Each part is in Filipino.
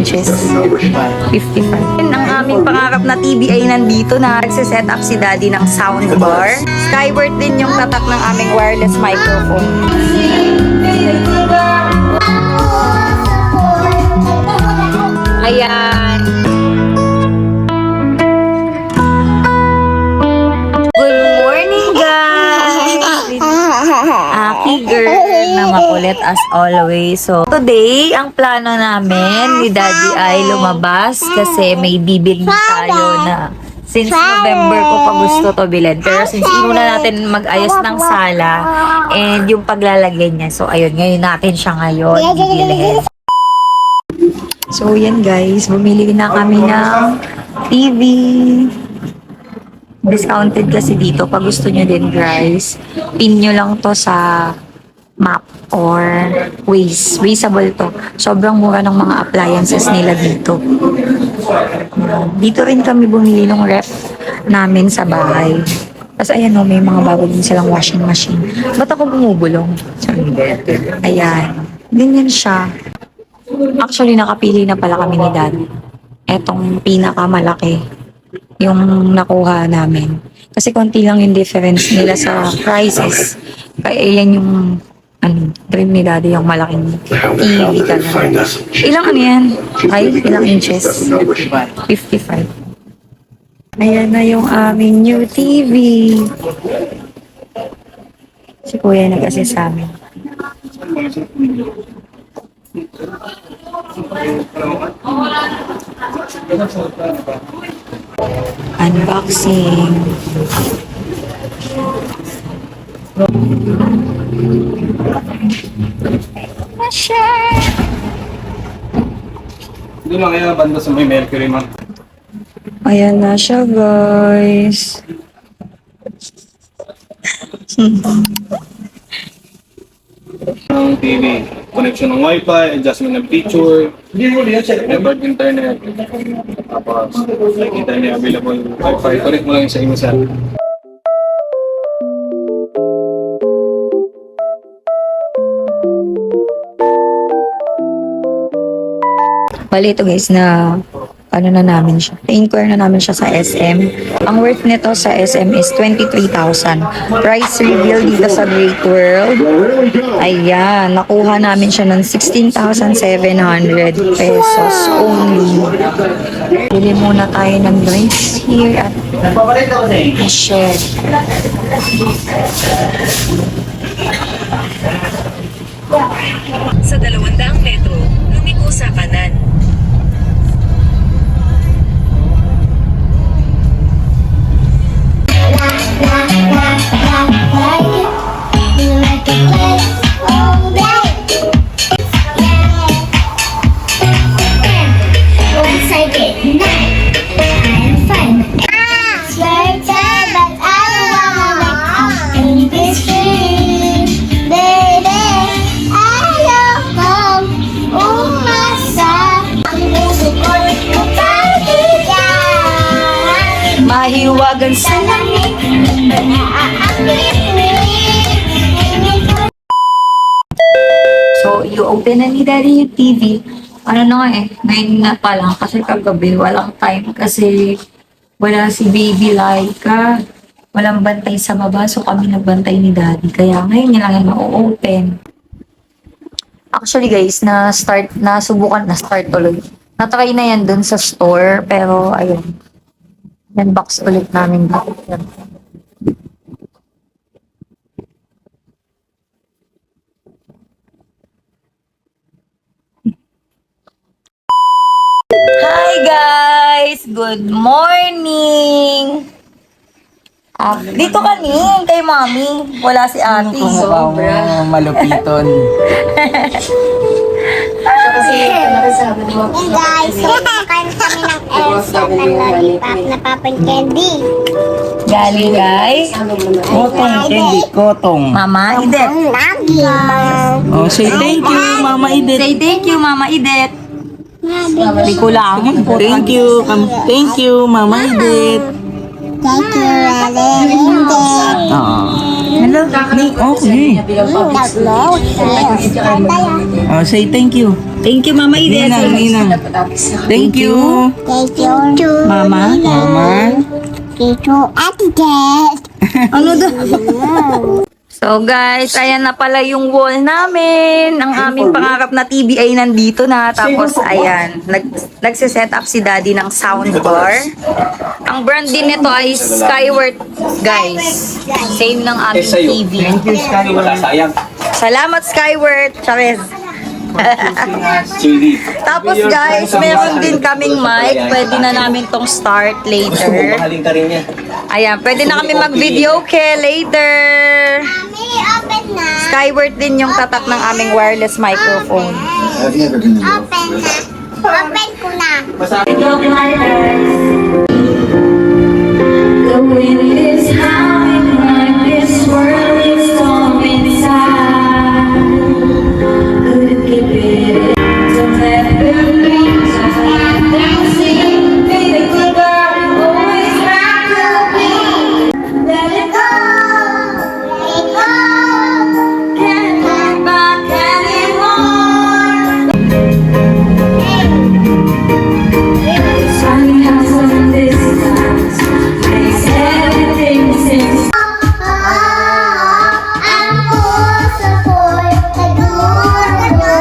inches. 55. Ang aming pangarap na TV ay nandito na. Nagsiset up si Daddy ng soundbar. Skyward din yung tatak ng aming wireless microphone. Ayan. Good morning, guys! Aki girl na makulit as always. So, today, ang plano namin ni Daddy ay lumabas kasi may bibili tayo na since November ko pa gusto to bilhin. Pero since inuna natin mag-ayos ng sala and yung paglalagay niya. So, ayun, ngayon natin siya ngayon bibilhin. So, yan guys. Bumili na kami ng TV. Discounted kasi dito. Pag gusto nyo din guys, pin nyo lang to sa map or Waze. Wazeable to. Sobrang mura ng mga appliances nila dito. Dito rin kami bumili ng ref namin sa bahay. Tapos ayan o, may mga bago din silang washing machine. Ba't ako bumubulong? Ayan. Ganyan siya. Actually, nakapili na pala kami ni Dad. Etong pinakamalaki yung nakuha namin. Kasi konti lang yung difference nila sa prices. Kaya yan yung dream ni Daddy, yung malaking TV talaga. Ilang ano yan? Ay, ilang inches? 55. Ayan na yung aming new TV. Si Kuya na kasi sa amin. Unboxing. Doon lang kaya banda sa may Mercury man. Ayan na siya, guys. Ang TV, connection ng Wi-Fi, adjustment ng picture, network internet, tapos nakikita niya available Wi-Fi, connect mo lang sa inyo sa Bali ito guys na ano na namin siya. I-inquire na namin siya sa SM. Ang worth nito sa SM is 23,000. Price reveal dito sa Great World. Ayan, nakuha namin siya ng 16,700 pesos only. Bili muna tayo ng drinks here at share. Sa 200 metro, lumiko sa kanan. Once I get mad, I'm fine. Swear time, but I don't wanna wake up in this dream, baby. I don't know, oh my son. I'm losing all the time. Mahiwagan sa langit. So, i-open na ni Daddy yung TV. Ano na nga eh, ngayon na pa lang kasi kagabi walang time kasi wala si Baby Laika. Walang bantay sa baba, so kami nagbantay ni Daddy. Kaya ngayon niya lang yung ma-open. Actually guys, nasubukan na start ulit. Natry na yan dun sa store, pero ayun. Unbox ulit namin dito. Hi guys! Good morning! Dito kami kay Mami. Wala si Ate. Sobra. Malupiton. Hey guys, kumakain kami ng Elsa na lollipop na Papa Candy. Galing guys. Kotong, candy, kotong. Mama Idet. Lagi. Oh, say thank you, Mama Edith. Say thank you, Mama Idet. Hindi ko lang. Thank you, Mama Edith. Thank you, Raleigh. Oh. Hello. Okay. Oh, say thank you. Thank you, Mama Eden. Ninang. Thank you. Thank you. Mama. Thank you, Ate Dad. Ano daw? So guys, ayan na pala yung wall namin. Ang aming pangarap na TV ay nandito na. Tapos ayan, nagsiset up si Daddy ng soundbar. Ang brand din nito ay Skyward, guys. Same ng aming TV. Salamat Skyward. Charis. Tapos guys, meron din kaming mic. Pwede na namin tong start later. Ayan, pwede na kami mag-video later. Mami, open na. Skyward din yung tatak ng aming wireless microphone. Open na. Open ko na. The wind is howling like this world is storm inside. Couldn't keep it. Don't let them leave. Don't let them see. Be the good girl you always have to be. Let it go. Let it go. Can't look back anymore. It's funny how some distance makes everything seem Ang puso ko'y nagdurugo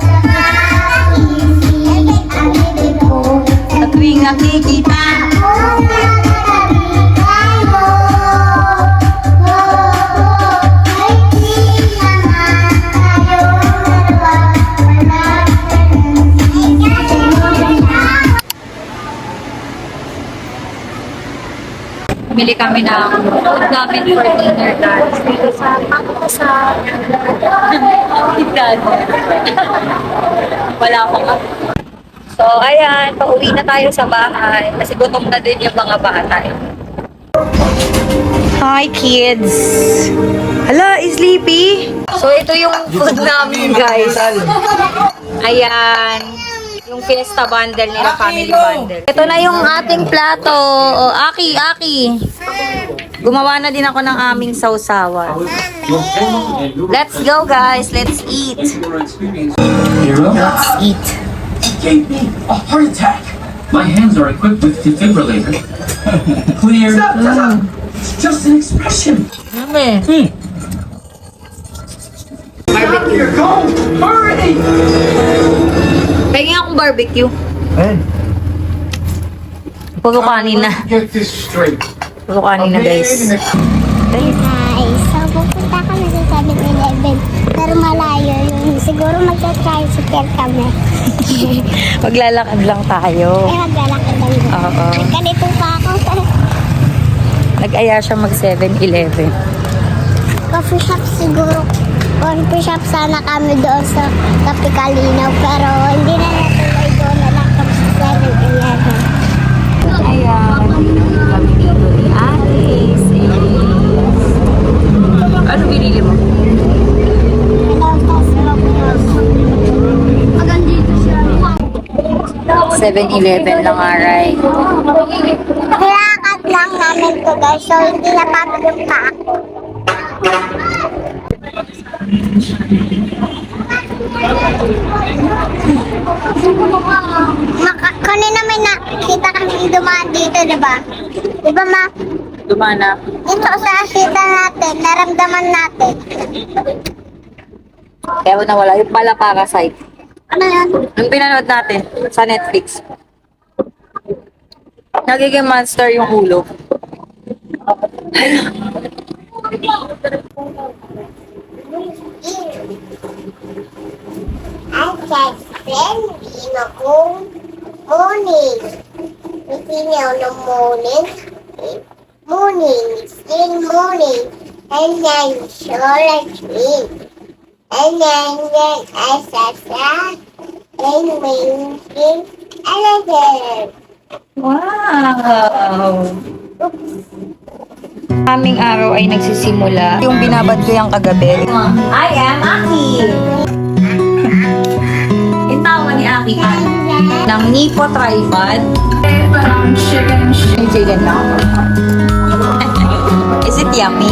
sa kakaisip. Ang bibig ko sa tuwing nakikita. kung nakakabigay mo. Ay di naman tayong dalawa. Wala ka Bili kami ng food namin for dinner guys. Dito sa wala pa ka. So, ayan, pauwi na tayo sa bahay. Kasi gutom na din yung mga bata. Hi, kids! Hala, is sleepy? So, ito yung food namin, guys. Ayan. Yung Fiesta bundle nila, family bundle. Ito na yung ating plato. O, Aki. Gumawa na din ako ng aming sausawan. Let's go, guys. Let's eat. Let's eat. Gave me a heart attack. My hands are equipped with defibrillator. Clear. It's just an expression. You're gone. Hurry! Pagin akong barbecue. Ayan. Puro kanin na. Get this straight. Puro kanin na, guys. Guys, so pupunta kami sa 7-Eleven. Pero malayo yun. Siguro magka-tricycle kami. Maglalakad lang tayo. Eh, maglalakad lang doon. Oo. Ganito pa ako. Nag-aya siya mag 7-Eleven. Coffee shop siguro. Coffee shop sana kami doon sa Kapikalinaw. Pero hindi na natuloy doon na lang kami sa 7-Eleven. Ayan. Kami dito ni Alice. Ano binili mo? 7-Eleven lang, aray. Nilakad lang namin to guys. So hindi napapag yung pa ako. Kanina may nakita kami dumaan dito, diba? Diba ma? Dumana. Ito sa kita natin, naramdaman natin. Kaya nawala. Yung pala Parasite. Ano yan? Yung pinanood natin sa Netflix. Nagiging monster yung ulo. Ang friend, ino kong morning. Itinaw ng morning. Morning, still morning. And then solar tree. And then I sat and winking elevator. Wow! Aming araw ay nagsisimula. Yung binabad ko yung kagabi. I am Aki! Yung tawa ni Aki ay ng Nipo Tripod. Chicken lang. Is it yummy?